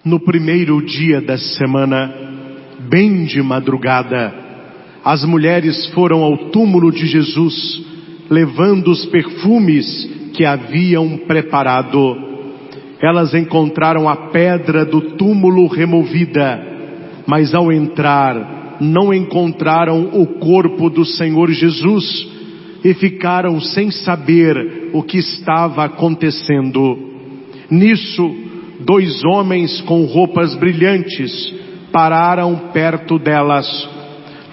No primeiro dia da semana, bem de madrugada, as mulheres foram ao túmulo de Jesus, levando os perfumes que haviam preparado. Elas encontraram a pedra do túmulo removida, mas ao entrar, não encontraram o corpo do Senhor Jesus e ficaram sem saber o que estava acontecendo. Nisso, 2 homens com roupas brilhantes pararam perto delas.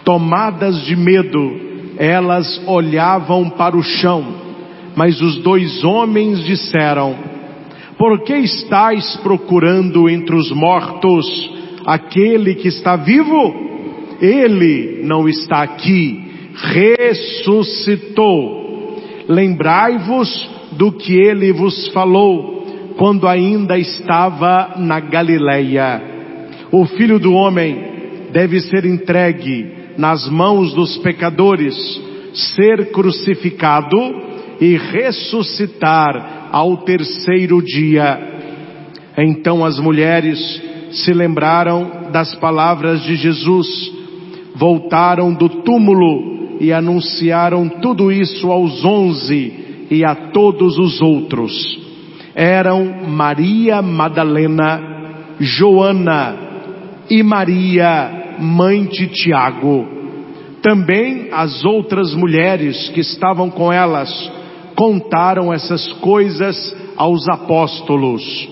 Tomadas de medo, elas olhavam para o chão, mas os 2 homens disseram: por que estáis procurando entre os mortos aquele que está vivo? Ele não está aqui, ressuscitou. Lembrai-vos do que ele vos falou quando ainda estava na Galileia. O Filho do Homem deve ser entregue nas mãos dos pecadores, ser crucificado e ressuscitar ao 3º dia. Então as mulheres se lembraram das palavras de Jesus, voltaram do túmulo e anunciaram tudo isso aos 11 e a todos os outros. Eram Maria Madalena, Joana e Maria, mãe de Tiago. Também as outras mulheres que estavam com elas contaram essas coisas aos apóstolos.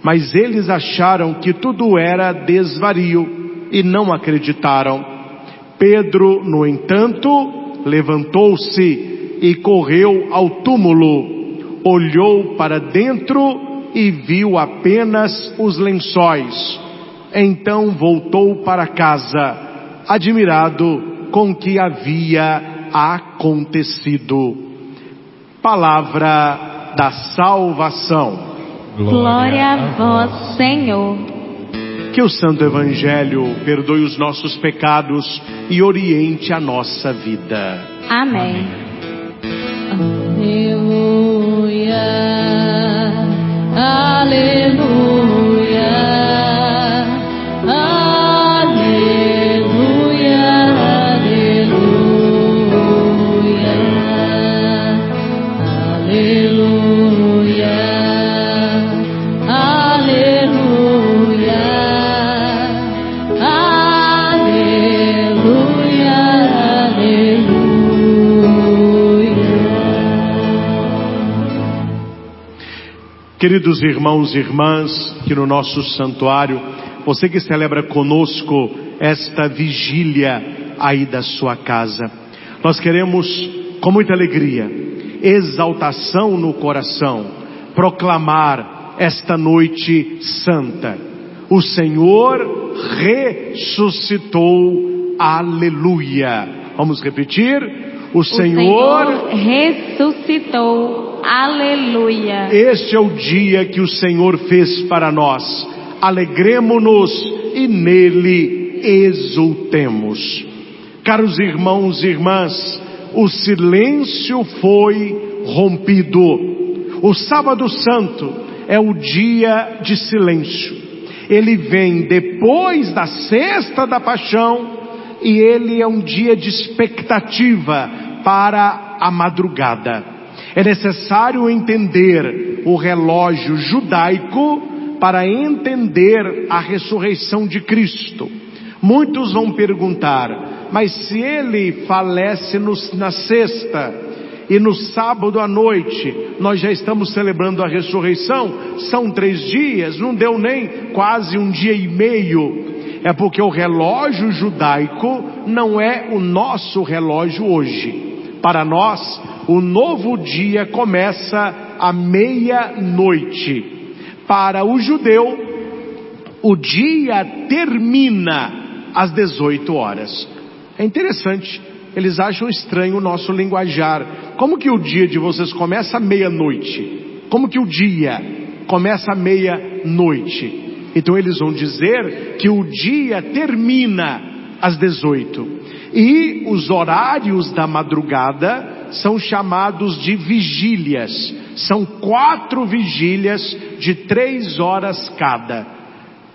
Mas eles acharam que tudo era desvario e não acreditaram. Pedro, no entanto, levantou-se e correu ao túmulo. Olhou para dentro e viu apenas os lençóis. Então voltou para casa, admirado com o que havia acontecido. Palavra da salvação. Glória a vós, Senhor. Que o Santo Evangelho perdoe os nossos pecados e oriente a nossa vida. Amém. Aleluia, aleluia, aleluia, aleluia, aleluia, aleluia, aleluia, aleluia. Queridos irmãos e irmãs, que no nosso santuário, você que celebra conosco esta vigília aí da sua casa, nós queremos, com muita alegria, exaltação no coração, proclamar esta noite santa. O Senhor ressuscitou, aleluia. Vamos repetir? O Senhor ressuscitou, aleluia. Este é o dia que o Senhor fez para nós. Alegremo-nos e nele exultemos. Caros irmãos e irmãs, o silêncio foi rompido. O Sábado Santo é o dia de silêncio. Ele vem depois da sexta da Paixão e ele é um dia de expectativa para a madrugada. É necessário entender o relógio judaico para entender a ressurreição de Cristo. Muitos vão perguntar: mas se ele falece na sexta e no sábado à noite nós já estamos celebrando a ressurreição, são 3 dias, não deu nem quase 1 dia e meio. É porque o relógio judaico não é o nosso relógio hoje. Para nós, o novo dia começa à meia-noite. Para o judeu, o dia termina às 18 horas. É interessante, eles acham estranho o nosso linguajar. Como que o dia de vocês começa à meia-noite? Como que o dia começa à meia-noite? Então eles vão dizer que o dia termina às 18. E os horários da madrugada são chamados de vigílias. São 4 vigílias de 3 horas cada.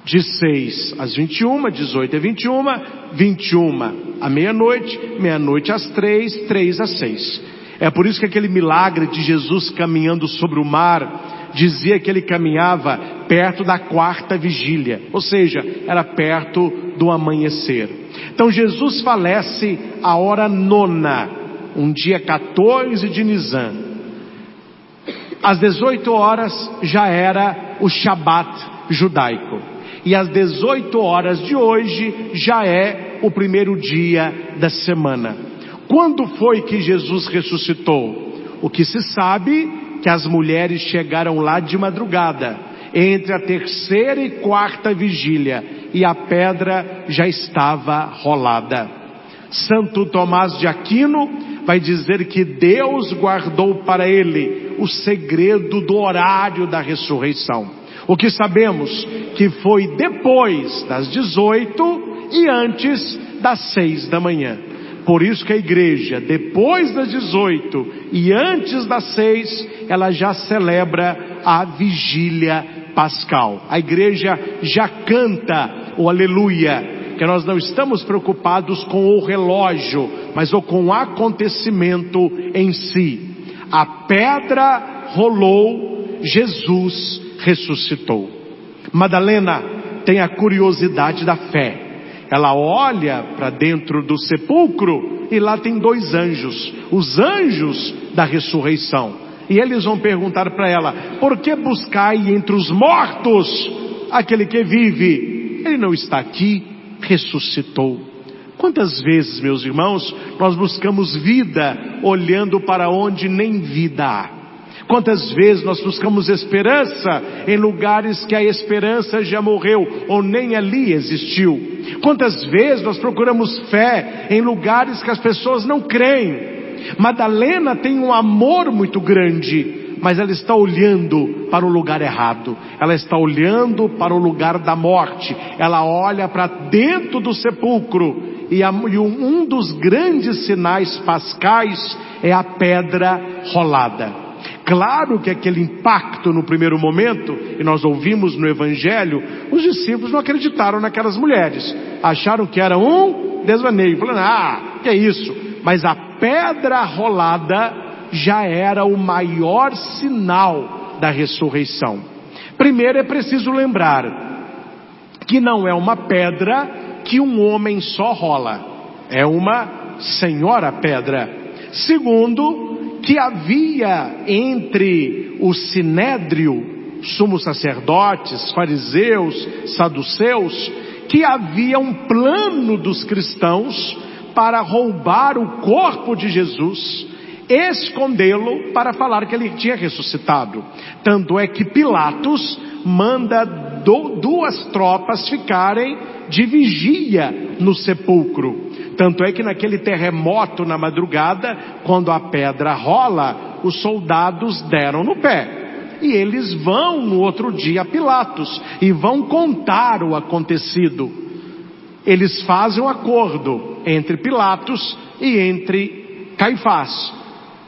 de 6 às 21, 18 a 21, 21 à meia-noite, meia-noite às 3, 3 às 6. É por isso que aquele milagre de Jesus caminhando sobre o mar, dizia que ele caminhava perto da 4ª vigília, ou seja, era perto do amanhecer. Então Jesus falece a hora 9, um dia 14 de Nisan. Às 18 horas já era o Shabat judaico. E às 18 horas de hoje já é o primeiro dia da semana. Quando foi que Jesus ressuscitou? O que se sabe que as mulheres chegaram lá de madrugada, entre a 3ª e 4ª vigília, e a pedra já estava rolada. Santo Tomás de Aquino vai dizer que Deus guardou para ele o segredo do horário da ressurreição. O que sabemos? Que foi depois das 18 e antes das 6 da manhã. Por isso que a igreja, depois das 18 e antes das 6, ela já celebra a vigília pascal. A igreja já canta o aleluia, que nós não estamos preocupados com o relógio, mas com o acontecimento em si. A pedra rolou, Jesus ressuscitou. Madalena tem a curiosidade da fé. Ela olha para dentro do sepulcro e lá tem 2 anjos, os anjos da ressurreição. E eles vão perguntar para ela: por que buscai entre os mortos aquele que vive? Ele não está aqui, ressuscitou. Quantas vezes, meus irmãos, nós buscamos vida olhando para onde nem vida há? Quantas vezes nós buscamos esperança em lugares que a esperança já morreu ou nem ali existiu? Quantas vezes nós procuramos fé em lugares que as pessoas não creem? Madalena tem um amor muito grande, mas ela está olhando para o lugar errado. Ela está olhando para o lugar da morte. Ela olha para dentro do sepulcro e um dos grandes sinais pascais é a pedra rolada. Claro que aquele impacto no primeiro momento, e nós ouvimos no Evangelho, os discípulos não acreditaram naquelas mulheres, acharam que era um desvaneio, falando: que é isso? Mas a pedra rolada já era o maior sinal da ressurreição. Primeiro é preciso lembrar que não é uma pedra que um homem só rola, é uma senhora pedra. Segundo, que havia entre o sinédrio, sumos sacerdotes, fariseus, saduceus, que havia um plano dos cristãos para roubar o corpo de Jesus, escondê-lo para falar que ele tinha ressuscitado. Tanto é que Pilatos manda 2 tropas ficarem de vigia no sepulcro. Tanto é que naquele terremoto na madrugada, quando a pedra rola, os soldados deram no pé. E eles vão no outro dia a Pilatos e vão contar o acontecido. Eles fazem um acordo entre Pilatos e entre Caifás.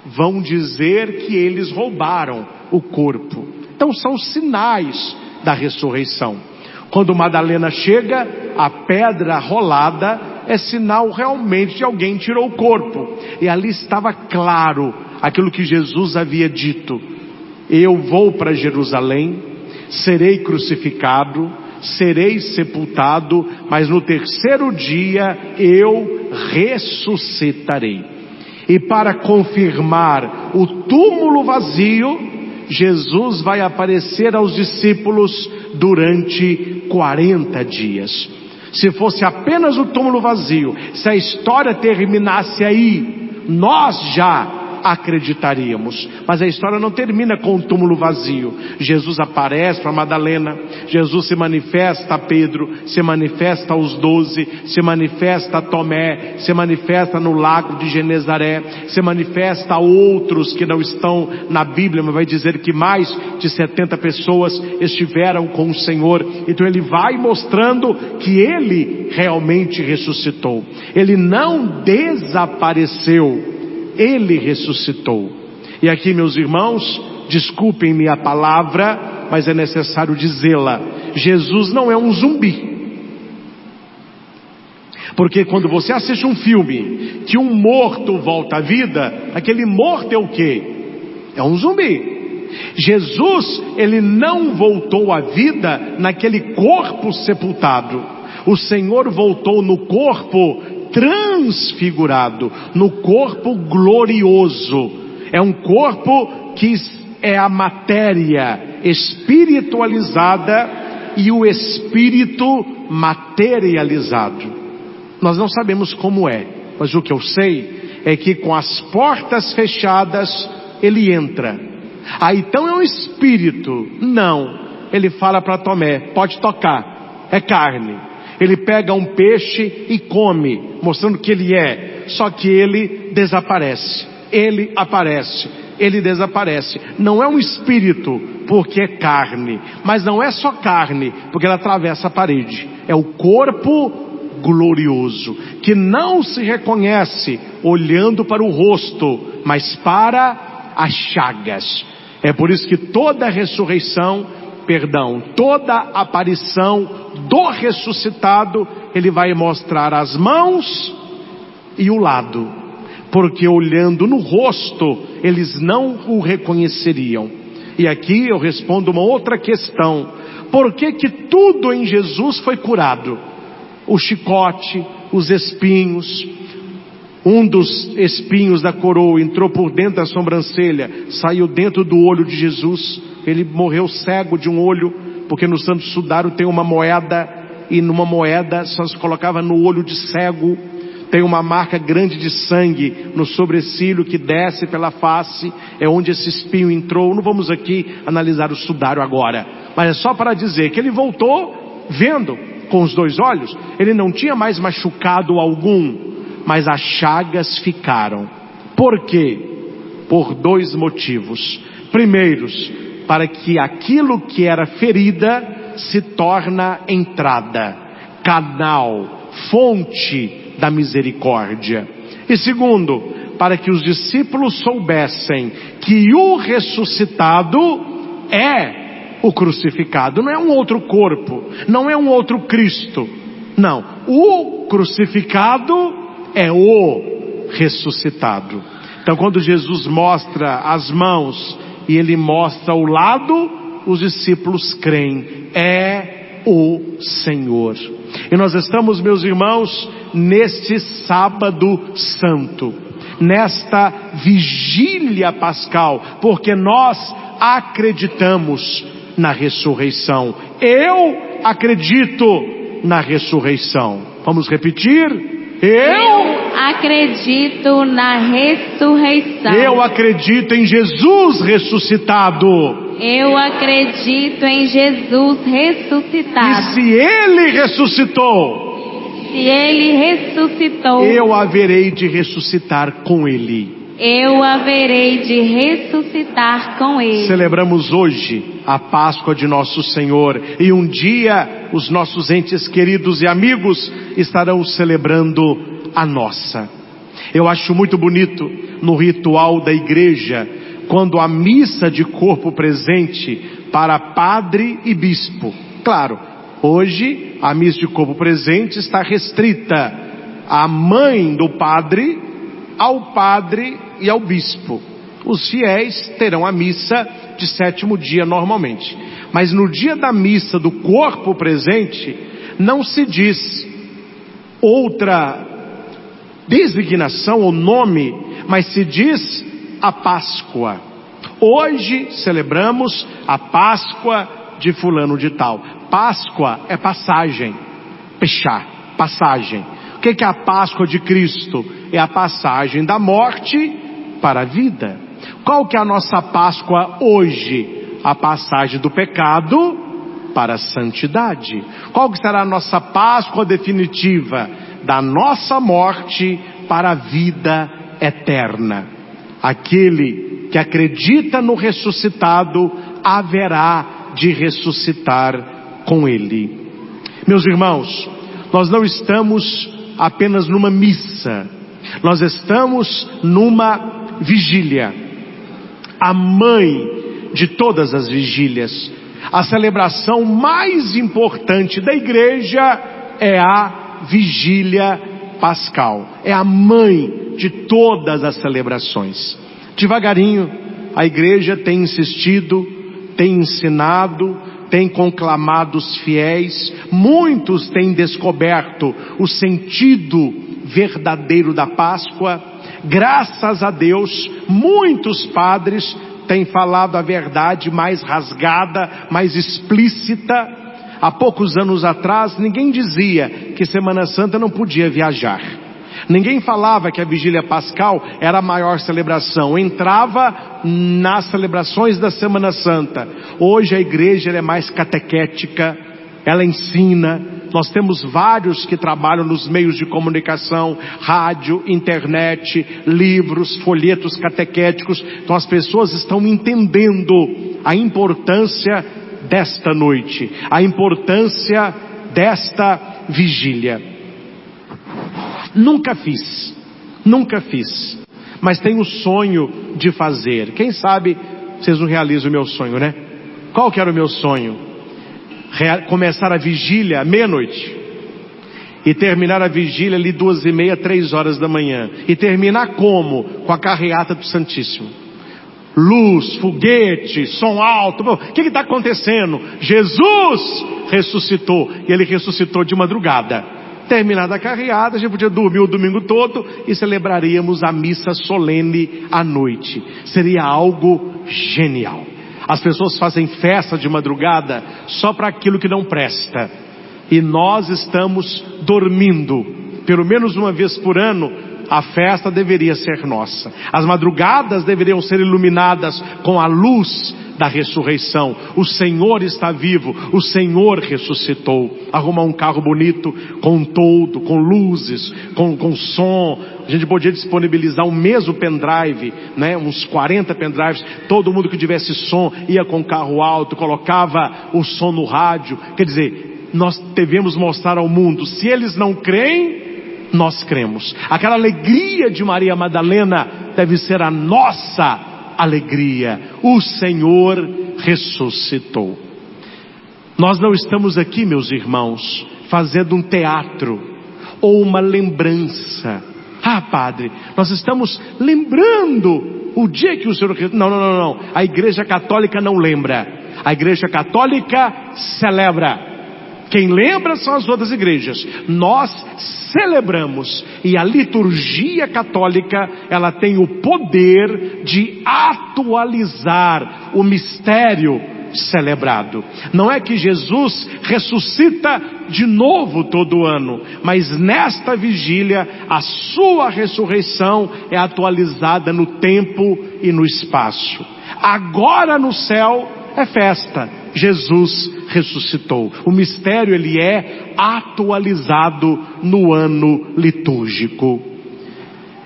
Vão dizer que eles roubaram o corpo. Então são sinais da ressurreição. Quando Madalena chega, a pedra rolada é sinal realmente de alguém tirou o corpo. E ali estava claro aquilo que Jesus havia dito: eu vou para Jerusalém, serei crucificado, serei sepultado, mas no 3º dia eu ressuscitarei. E para confirmar o túmulo vazio, Jesus vai aparecer aos discípulos durante 40 dias. Se fosse apenas o túmulo vazio, se a história terminasse aí, nós já acreditaríamos. Mas a história não termina com o túmulo vazio. Jesus aparece para Madalena, Jesus se manifesta a Pedro, se manifesta aos 12, se manifesta a Tomé, se manifesta no lago de Genezaré, se manifesta a outros que não estão na Bíblia, mas vai dizer que mais de 70 pessoas estiveram com o Senhor. Então ele vai mostrando que ele realmente ressuscitou. Ele não desapareceu, ele ressuscitou. E aqui, meus irmãos, desculpem-me a palavra, mas é necessário dizê-la. Jesus não é um zumbi. Porque quando você assiste um filme que um morto volta à vida, aquele morto é o quê? É um zumbi. Jesus, ele não voltou à vida naquele corpo sepultado. O Senhor voltou no corpo transfigurado, no corpo glorioso. É um corpo que é a matéria espiritualizada e o espírito materializado. Nós não sabemos como é, mas o que eu sei é que com as portas fechadas ele entra. Ah, então é um espírito? Não. Ele fala para Tomé: pode tocar, é carne. Ele pega um peixe e come, mostrando que ele é. Só que ele desaparece. Ele aparece, ele desaparece. Não é um espírito, porque é carne. Mas não é só carne, porque ela atravessa a parede. É o corpo glorioso, que não se reconhece olhando para o rosto, mas para as chagas. É por isso que toda toda aparição do ressuscitado, ele vai mostrar as mãos e o lado, porque olhando no rosto, eles não o reconheceriam. E aqui eu respondo uma outra questão: por que que tudo em Jesus foi curado? O chicote, os espinhos, um dos espinhos da coroa entrou por dentro da sobrancelha, saiu dentro do olho de Jesus. Ele morreu cego de um olho, porque no Santo Sudário tem uma moeda, e numa moeda só se colocava no olho de cego. Tem uma marca grande de sangue no sobrecílio que desce pela face, é onde esse espinho entrou. Não vamos aqui analisar o sudário agora, mas é só para dizer que ele voltou vendo com os dois olhos. Ele não tinha mais machucado algum, mas as chagas ficaram. Por quê? Por dois motivos. Primeiros, para que aquilo que era ferida se torna entrada, canal, fonte da misericórdia. E segundo, para que os discípulos soubessem que o ressuscitado é o crucificado, não é um outro corpo, não é um outro Cristo, não, o crucificado é o ressuscitado. Então quando Jesus mostra as mãos e ele mostra o lado, os discípulos creem, é o Senhor. E nós estamos, meus irmãos, neste sábado santo, nesta vigília pascal, porque nós acreditamos na ressurreição. Eu acredito na ressurreição. Vamos repetir? Eu acredito na ressurreição. Eu acredito em Jesus ressuscitado. Eu acredito em Jesus ressuscitado. E se Ele ressuscitou, se Ele ressuscitou, eu haverei de ressuscitar com Ele. Eu haverei de ressuscitar com Ele. Celebramos hoje a Páscoa de nosso Senhor, e um dia os nossos entes queridos e amigos estarão celebrando a nossa. Eu acho muito bonito no ritual da igreja, quando a missa de corpo presente para padre e bispo. Claro, hoje a missa de corpo presente está restrita à mãe do padre, ao padre e ao bispo. Os fiéis terão a missa de sétimo dia normalmente, mas no dia da missa do corpo presente não se diz outra designação ou nome, mas se diz a Páscoa. Hoje celebramos a Páscoa de fulano de tal. Páscoa é passagem, pechá, passagem. O que é a Páscoa de Cristo? É a passagem da morte para a vida. Qual que é a nossa Páscoa hoje? A passagem do pecado para a santidade. Qual que será a nossa Páscoa definitiva? Da nossa morte para a vida eterna. Aquele que acredita no ressuscitado haverá de ressuscitar com Ele. Meus irmãos, nós não estamos apenas numa missa, nós estamos numa vigília, a mãe de todas as vigílias. A celebração mais importante da igreja é a vigília pascal. É a mãe de todas as celebrações. Devagarinho, a igreja tem insistido, tem ensinado, tem conclamado os fiéis. Muitos têm descoberto o sentido verdadeiro da Páscoa. Graças a Deus, muitos padres têm falado a verdade mais rasgada, mais explícita. Há poucos anos atrás, ninguém dizia que Semana Santa não podia viajar. Ninguém falava que a vigília pascal era a maior celebração. Entrava nas celebrações da Semana Santa. Hoje a igreja é mais catequética, ela ensina. Nós temos vários que trabalham nos meios de comunicação, rádio, internet, livros, folhetos catequéticos. Então as pessoas estão entendendo a importância desta noite, a importância desta vigília. Nunca fiz, mas tenho o sonho de fazer. Quem sabe vocês não realizam o meu sonho, né? Qual que era o meu sonho? Começar a vigília meia-noite e terminar a vigília ali 2h30, 3h da manhã. E terminar como? Com a carreata do Santíssimo. Luz, foguete, som alto. O que está acontecendo? Jesus ressuscitou. E ele ressuscitou de madrugada. Terminada a carreata, a gente podia dormir o domingo todo e celebraríamos a missa solene à noite. Seria algo genial. As pessoas fazem festa de madrugada só para aquilo que não presta. E nós estamos dormindo. Pelo menos uma vez por ano, a festa deveria ser nossa. As madrugadas deveriam ser iluminadas com a luz da ressurreição. O Senhor está vivo, o Senhor ressuscitou. Arrumar um carro bonito, com toldo, com luzes, com som. A gente podia disponibilizar um mesmo pendrive, né? Uns 40 pendrives. Todo mundo que tivesse som ia com carro alto, colocava o som no rádio. Quer dizer, nós devemos mostrar ao mundo, se eles não creem, nós cremos. Aquela alegria de Maria Madalena deve ser a nossa alegria. O Senhor ressuscitou. Nós não estamos aqui, meus irmãos, fazendo um teatro ou uma lembrança. Ah, padre, nós estamos lembrando o dia que o Senhor ressuscitou. Não. A Igreja Católica não lembra. A Igreja Católica celebra. Quem lembra são as outras igrejas. Nós celebramos. E a liturgia católica, ela tem o poder de atualizar o mistério celebrado. Não é que Jesus ressuscita de novo todo ano, mas nesta vigília a sua ressurreição é atualizada no tempo e no espaço. Agora no céu é festa. Jesus ressuscitou. O mistério, ele é atualizado no ano litúrgico.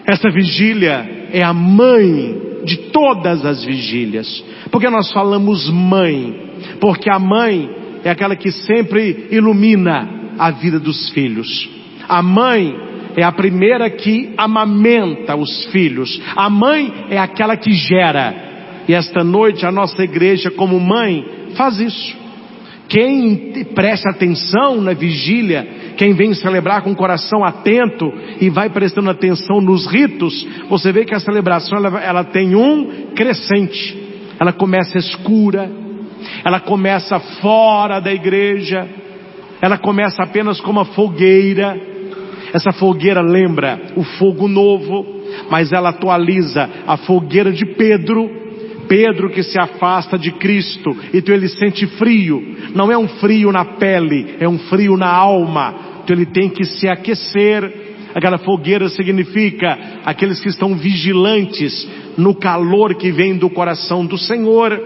Essa vigília é a mãe de todas as vigílias. Por que nós falamos mãe? Porque a mãe é aquela que sempre ilumina a vida dos filhos. A mãe é a primeira que amamenta os filhos. A mãe é aquela que gera. E esta noite a nossa igreja, como mãe, faz isso. Quem presta atenção na vigília, quem vem celebrar com o coração atento e vai prestando atenção nos ritos, você vê que a celebração ela tem um crescente. Ela começa escura, ela começa fora da igreja, ela começa apenas com uma fogueira. Essa fogueira lembra o fogo novo, mas ela atualiza a fogueira de Pedro que se afasta de Cristo, então ele sente frio. Não é um frio na pele, é um frio na alma. Então ele tem que se aquecer. Aquela fogueira significa aqueles que estão vigilantes no calor que vem do coração do Senhor.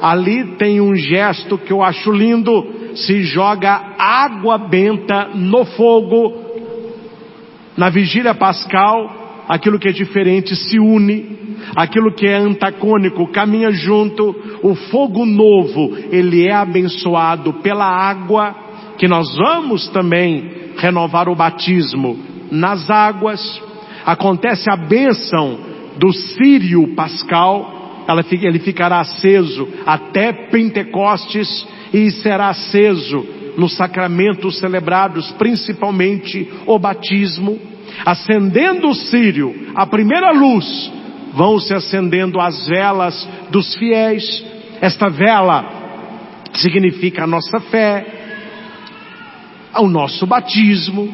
Ali tem um gesto que eu acho lindo: se joga água benta no fogo. Na vigília pascal, aquilo que é diferente se une. Aquilo que é antagônico caminha junto. O fogo novo, ele é abençoado pela água, que nós vamos também renovar o batismo nas águas. Acontece a bênção do círio pascal, ele ficará aceso até Pentecostes e será aceso nos sacramentos celebrados, principalmente o batismo. Acendendo o círio, a primeira luz, vão se acendendo as velas dos fiéis. Esta vela significa a nossa fé, o nosso batismo.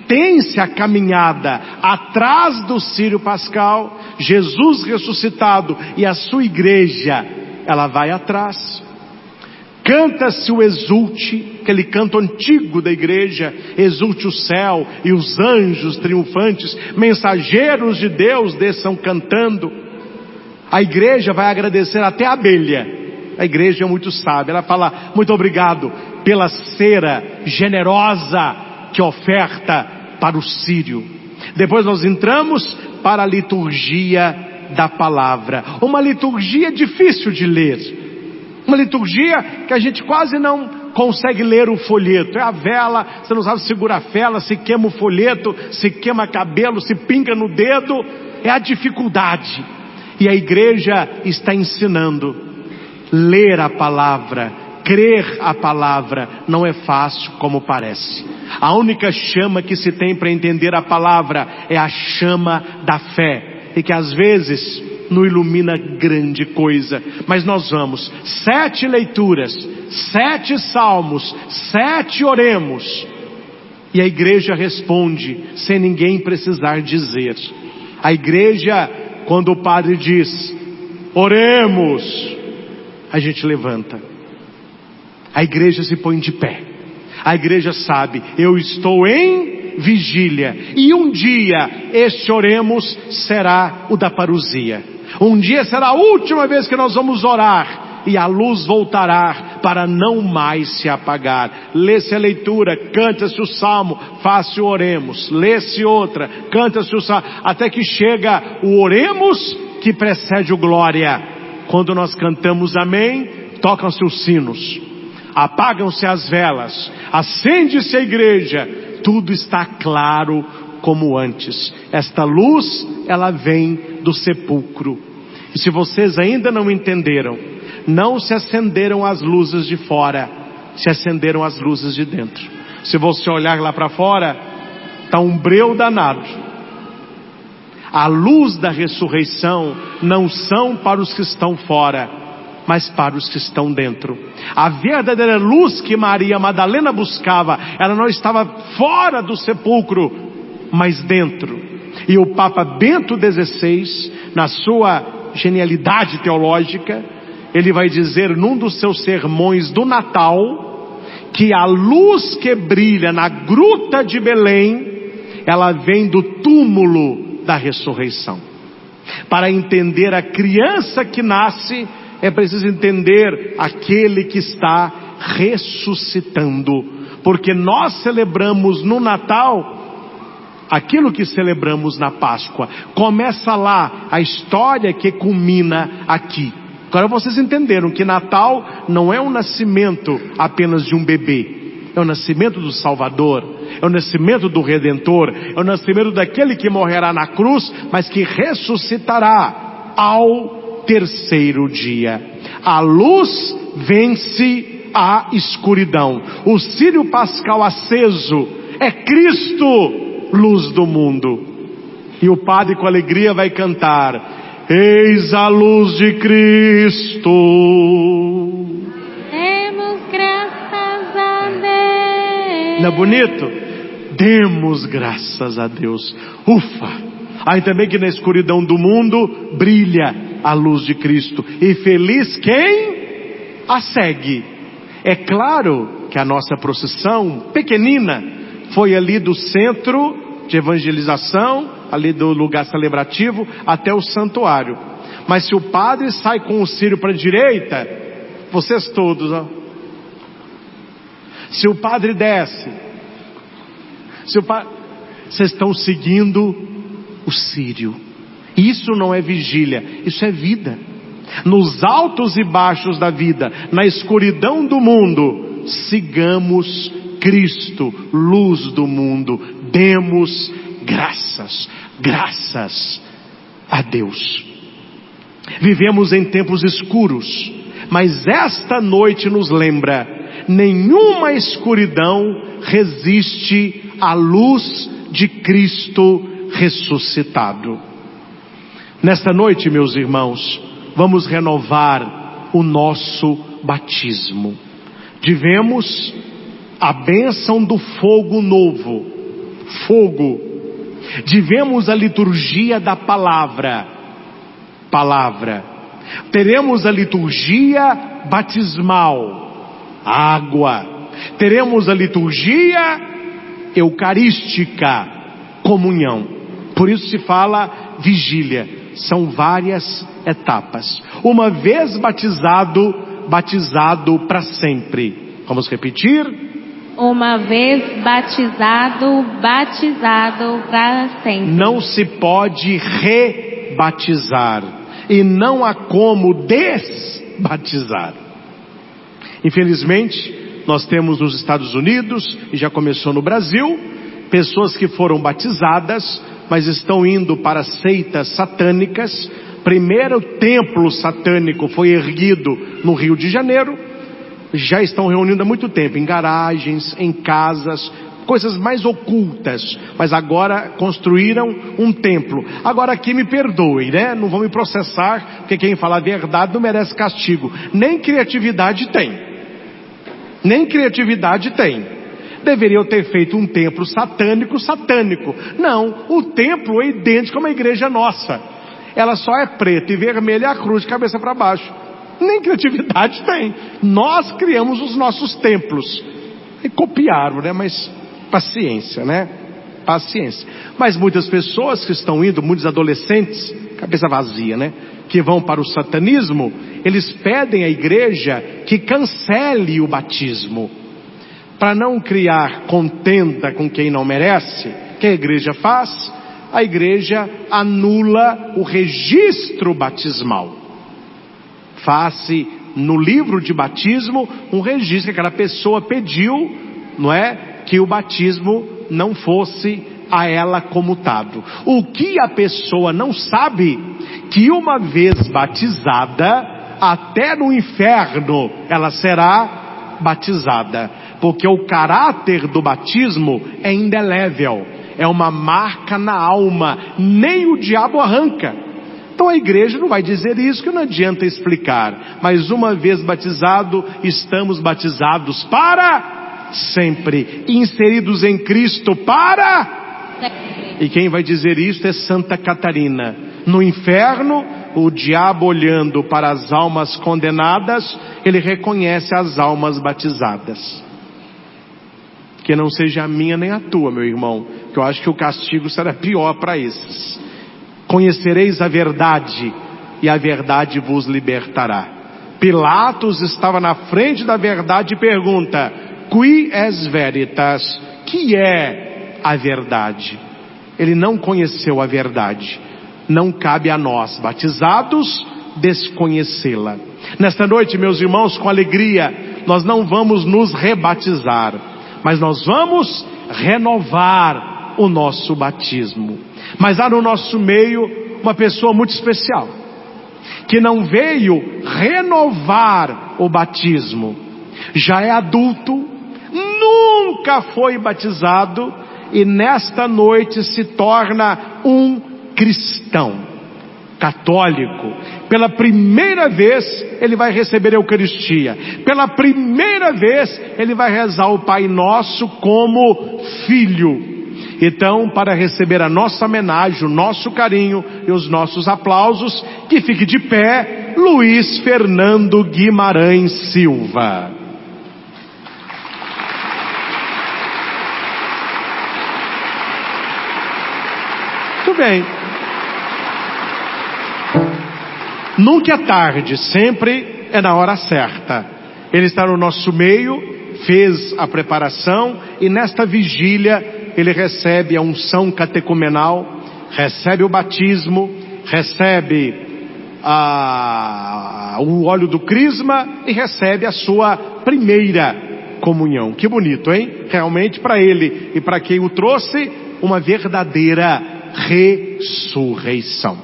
Tem-se a caminhada atrás do círio pascal, Jesus ressuscitado e a sua igreja, ela vai atrás. Canta-se o exulte, aquele canto antigo da igreja, exulte o céu e os anjos triunfantes, mensageiros de Deus desçam cantando. A igreja vai agradecer até a abelha. A igreja é muito sábia, ela fala: muito obrigado pela cera generosa que oferta para o círio. Depois nós entramos para a liturgia da palavra, uma liturgia difícil de ler, uma liturgia que a gente quase não consegue ler o folheto. É a vela, você não sabe segurar a vela, se queima o folheto, se queima cabelo, se pinga no dedo, é a dificuldade. E a igreja está ensinando: ler a palavra, crer a palavra, não é fácil como parece. A única chama que se tem para entender a palavra é a chama da fé, e que às vezes não ilumina grande coisa, mas nós vamos, 7 leituras, 7 salmos, 7 oremos, e a igreja responde sem ninguém precisar dizer. A igreja, quando o padre diz oremos, a gente levanta, a igreja se põe de pé, a igreja sabe: eu estou em vigília, e um dia este oremos será o da parousia. Um dia será a última vez que nós vamos orar, e a luz voltará para não mais se apagar. Lê-se a leitura, canta-se o salmo, faz-se o oremos, lê-se outra, canta-se o salmo, até que chega o oremos que precede o glória. Quando nós cantamos amém, tocam-se os sinos, apagam-se as velas, acende-se a igreja, tudo está claro como antes. Esta luz, ela vem do sepulcro. E se vocês ainda não entenderam, não se acenderam as luzes de fora, se acenderam as luzes de dentro. Se você olhar lá para fora, está um breu danado. A luz da ressurreição não são para os que estão fora, mas para os que estão dentro. A verdadeira luz que Maria Madalena buscava, ela não estava fora do sepulcro, mas dentro. E o Papa Bento XVI, na sua genialidade teológica, ele vai dizer num dos seus sermões do Natal, que a luz que brilha na gruta de Belém, ela vem do túmulo da ressurreição. Para entender a criança que nasce, é preciso entender aquele que está ressuscitando, porque nós celebramos no Natal aquilo que celebramos na Páscoa. Começa lá a história que culmina aqui. Agora vocês entenderam que Natal não é o nascimento apenas de um bebê, é o nascimento do Salvador, é o nascimento do Redentor, é o nascimento daquele que morrerá na cruz, mas que ressuscitará ao terceiro dia. A luz vence a escuridão. O círio pascal aceso é Cristo, luz do mundo. E o padre com alegria vai cantar: eis a luz de Cristo. Demos graças a Deus. Não é bonito? Demos graças a Deus. Ufa! Ainda bem que na escuridão do mundo brilha a luz de Cristo. E feliz quem a segue. É claro que a nossa procissão pequenina foi ali do centro de evangelização, ali do lugar celebrativo, até o santuário. Mas se o padre sai com o círio para a direita, vocês todos, ó. Se o padre desce, vocês estão seguindo o círio. Isso não é vigília, isso é vida. Nos altos e baixos da vida, na escuridão do mundo, sigamos Cristo, luz do mundo. Demos graças a Deus. Vivemos em tempos escuros, mas esta noite nos lembra: nenhuma escuridão resiste à luz de Cristo ressuscitado. Nesta noite, meus irmãos, vamos renovar o nosso batismo. Tivemos a bênção do fogo novo, fogo. Tivemos a liturgia da palavra. Teremos a liturgia batismal, água. Teremos a liturgia eucarística, comunhão. Por isso se fala vigília. São várias etapas. Uma vez batizado, batizado para sempre. Vamos repetir? Uma vez batizado, batizado para sempre. Não se pode rebatizar. E não há como desbatizar. Infelizmente, nós temos nos Estados Unidos, e já começou no Brasil, pessoas que foram batizadas, mas estão indo para seitas satânicas. Primeiro templo satânico foi erguido no Rio de Janeiro. Já estão reunindo há muito tempo, em garagens, em casas, coisas mais ocultas, mas agora construíram um templo. Agora aqui me perdoem, né? Não vão me processar, porque quem fala a verdade não merece castigo. Nem criatividade tem. Deveriam ter feito um templo satânico. Não, o templo é idêntico a uma igreja nossa. Ela só é preta e vermelha, a cruz de cabeça para baixo. Nem criatividade tem. Nós criamos os nossos templos. E copiaram, né? Mas paciência, né? Paciência. Mas muitas pessoas que estão indo, muitos adolescentes, cabeça vazia, né? Que vão para o satanismo, eles pedem à igreja que cancele o batismo. Para não criar contenda com quem não merece, o que a igreja faz? A igreja anula o registro batismal. Faz-se no livro de batismo um registro que aquela pessoa pediu, não é? Que o batismo não fosse a ela comutado. O que a pessoa não sabe, que uma vez batizada, até no inferno ela será batizada, porque o caráter do batismo é indelével, é uma marca na alma, nem o diabo arranca. Então a igreja não vai dizer isso, que não adianta explicar. Mas uma vez batizado, estamos batizados para sempre, inseridos em Cristo para sempre. E quem vai dizer isso é Santa Catarina. No inferno, o diabo olhando para as almas condenadas, ele reconhece as almas batizadas. Que não seja a minha nem a tua, meu irmão, que eu acho que o castigo será pior para esses. Conhecereis a verdade, e a verdade vos libertará. Pilatos estava na frente da verdade e pergunta: Qui es veritas? Que é a verdade? Ele não conheceu a verdade. Não cabe a nós, batizados, desconhecê-la. Nesta noite, meus irmãos, com alegria, nós não vamos nos rebatizar, mas nós vamos renovar o nosso batismo. Mas há no nosso meio uma pessoa muito especial, que não veio renovar o batismo. Já é adulto, nunca foi batizado, e nesta noite se torna um cristão católico. Pela primeira vez ele vai receber a Eucaristia. Pela primeira vez ele vai rezar o Pai Nosso como filho. Então, para receber a nossa homenagem, o nosso carinho e os nossos aplausos, que fique de pé Luiz Fernando Guimarães Silva. Muito bem. Nunca é tarde, sempre é na hora certa. Ele está no nosso meio, fez a preparação, e nesta vigília ele recebe a unção catecumenal, recebe o batismo, recebe o óleo do crisma e recebe a sua primeira comunhão. Que bonito, hein? Realmente, para ele e para quem o trouxe, uma verdadeira ressurreição.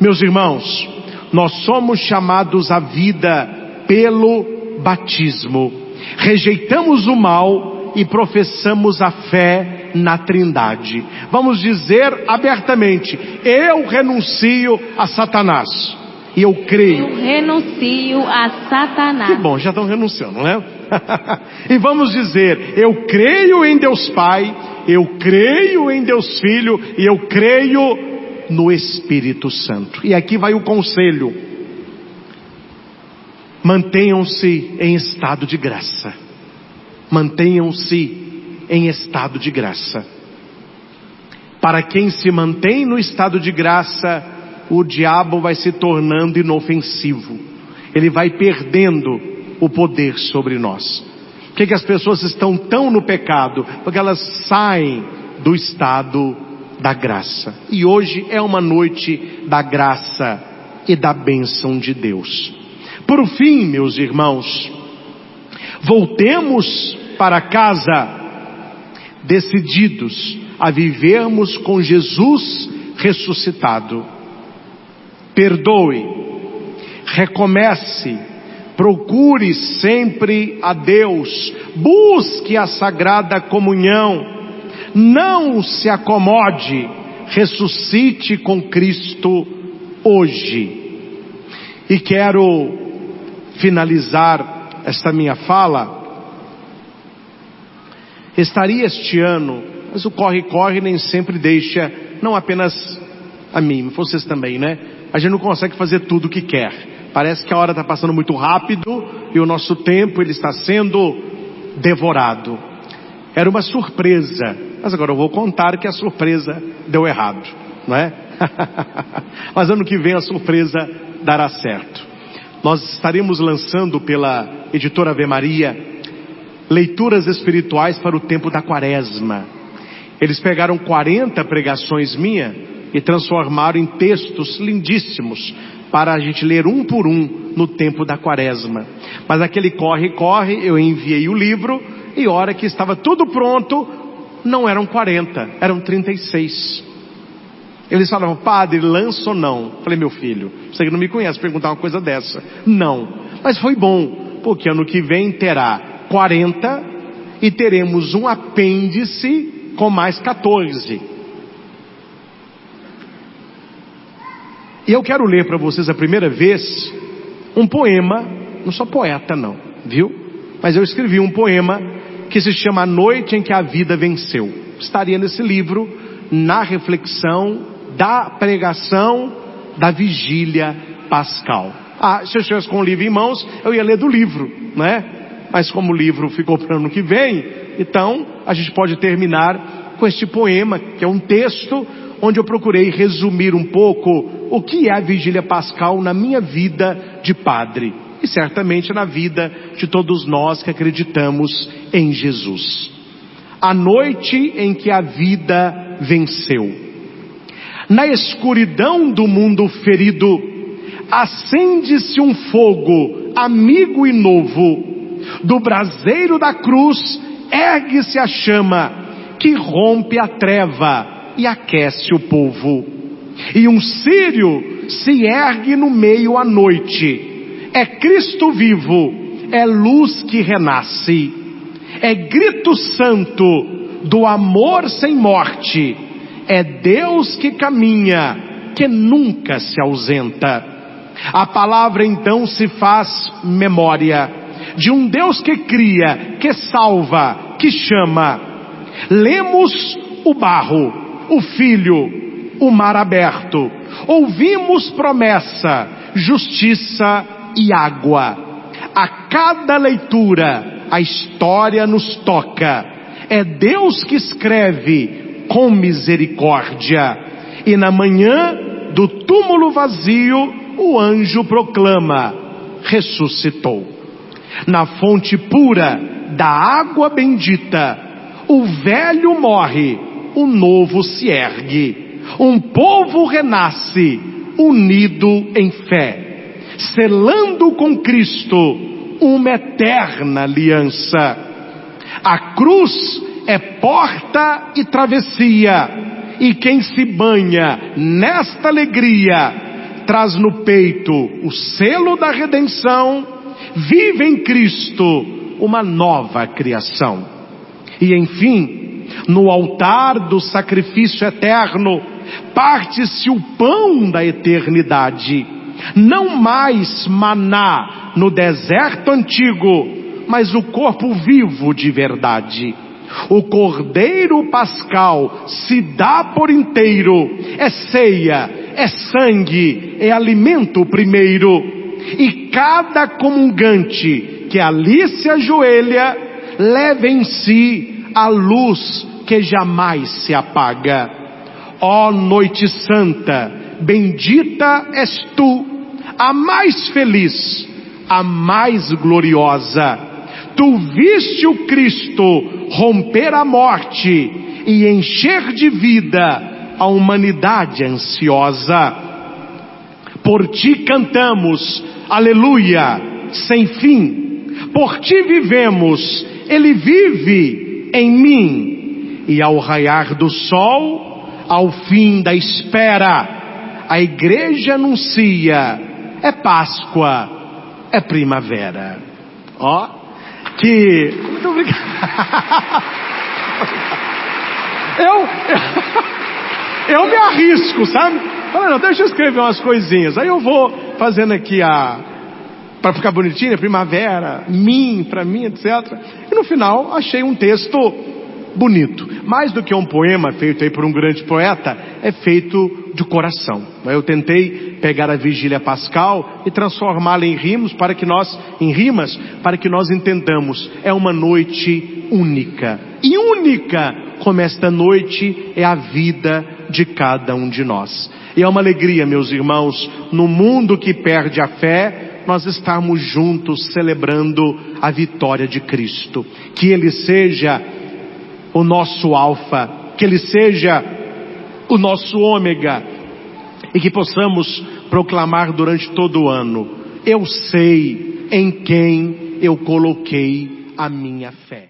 Meus irmãos, Nós somos chamados à vida pelo batismo. Rejeitamos o mal e professamos a fé na Trindade. Vamos dizer abertamente: eu renuncio a Satanás. E eu creio. Eu renuncio a Satanás. Que bom, já estão renunciando, né? E vamos dizer: eu creio em Deus Pai, eu creio em Deus Filho e eu creio no Espírito Santo. E aqui vai o conselho: mantenham-se em estado de graça. Mantenham-se em estado de graça. Para quem se mantém no estado de graça, o diabo vai se tornando inofensivo. Ele vai perdendo o poder sobre nós. Por que as pessoas estão tão no pecado? Porque elas saem do estado da graça. E hoje é uma noite da graça e da bênção de Deus. Por fim, meus irmãos, voltemos para casa decididos a vivermos com Jesus ressuscitado. Perdoe, recomece, procure sempre a Deus, busque a sagrada comunhão, não se acomode, ressuscite com Cristo hoje. E quero finalizar esta minha fala. Estaria este ano, mas o corre-corre nem sempre deixa, não apenas a mim, vocês também, né? A gente não consegue fazer tudo o que quer. Parece que a hora está passando muito rápido e o nosso tempo ele está sendo devorado. Era uma surpresa, mas agora eu vou contar que a surpresa deu errado, não é? Mas ano que vem a surpresa dará certo. Nós estaremos lançando pela editora Ave Maria leituras espirituais para o tempo da Quaresma. Eles pegaram 40 pregações minhas e transformaram em textos lindíssimos para a gente ler um por um no tempo da Quaresma. Mas aquele corre-corre, eu enviei o livro e a hora que estava tudo pronto, não eram 40, eram 36. Eles falavam: padre, lança ou não? Falei: meu filho, você que não me conhece perguntar uma coisa dessa. Não, mas foi bom, porque ano que vem terá 40 e teremos um apêndice com mais 14. E eu quero ler para vocês a primeira vez um poema, não sou poeta não, viu? Mas eu escrevi um poema que se chama A Noite em que a Vida Venceu. Estaria nesse livro, na reflexão da pregação da vigília pascal. Se eu estivesse com o livro em mãos, eu ia ler do livro, né? Mas como o livro ficou para o ano que vem, então a gente pode terminar com este poema, que é um texto onde eu procurei resumir um pouco o que é a vigília pascal na minha vida de padre e certamente na vida de todos nós que acreditamos em Jesus. A noite em que a vida venceu. Na escuridão do mundo ferido, acende-se um fogo amigo e novo. Do braseiro da cruz ergue-se a chama que rompe a treva e aquece o povo. E um círio se ergue no meio à noite. É Cristo vivo, é luz que renasce, é grito santo do amor sem morte, é Deus que caminha, que nunca se ausenta. A palavra então se faz memória de um Deus que cria, que salva, que chama. Lemos o barro, o filho, o mar aberto. Ouvimos promessa, justiça e água. A cada leitura, a história nos toca. É Deus que escreve com misericórdia. E na manhã do túmulo vazio, o anjo proclama: ressuscitou. Na fonte pura da água bendita, o velho morre, o novo se ergue. Um povo renasce, unido em fé, selando com Cristo uma eterna aliança. A cruz é porta e travessia, e quem se banha nesta alegria traz no peito o selo da redenção, vive em Cristo uma nova criação. E enfim, no altar do sacrifício eterno, parte-se o pão da eternidade. Não mais maná no deserto antigo, mas o corpo vivo de verdade. O cordeiro pascal se dá por inteiro, é ceia, é sangue, é alimento primeiro. E cada comungante que ali se ajoelha, leva em si a luz que jamais se apaga. Ó noite santa, bendita és tu, a mais feliz, a mais gloriosa. Tu viste o Cristo romper a morte e encher de vida a humanidade ansiosa. Por ti cantamos, aleluia, sem fim. Por ti vivemos, ele vive em mim. E ao raiar do sol, ao fim da espera, a igreja anuncia, é Páscoa, é primavera. Ó, que... Muito obrigado. Eu me arrisco, sabe? Fala, não, deixa eu escrever umas coisinhas. Aí eu vou fazendo aqui para ficar bonitinho, primavera, para mim, etc. E no final achei um texto bonito. Mais do que um poema feito aí por um grande poeta, é feito de coração. Eu tentei pegar a vigília pascal e transformá-la em rimas para que nós entendamos. É uma noite única. E única como esta noite é a vida de cada um de nós. E é uma alegria, meus irmãos, no mundo que perde a fé, nós estarmos juntos celebrando a vitória de Cristo. Que Ele seja o nosso alfa, que Ele seja o nosso ômega, e que possamos proclamar durante todo o ano: eu sei em quem eu coloquei a minha fé.